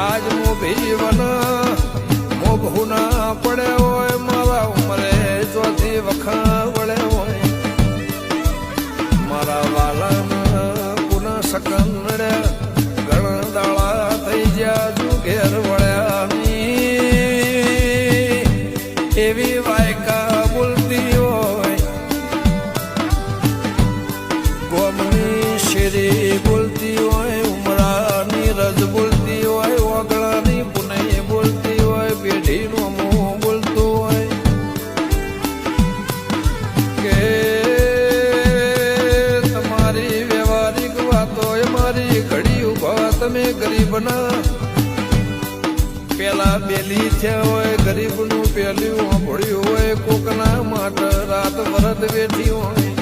આજ મોભી વન મોભું ના પડે હોય મારા ઉમરે ચોથી વખા વળે હોય મારા વાલા પુનઃ સકંદ ઘણા દાળા થઈ ગયા તું ઘેર વળ્યા એવી વાયકા બોલતી હોય ગોમની શેરી બોલતી હોય ઉમરાની રજ બોલતી હોય ઓગળાની પુનઈ બોલતી હોય પેઢીનું મોં બોલતું હોય કે તમારી વ્યવહારિક વાતો એ મારી ઘડી ઉભા તમે ગરીબના પેલા બેલી થયા હોય ગરીબનું પેલું ભળ્યું હોય કોકના માટે રાત વરત વેઠી હોય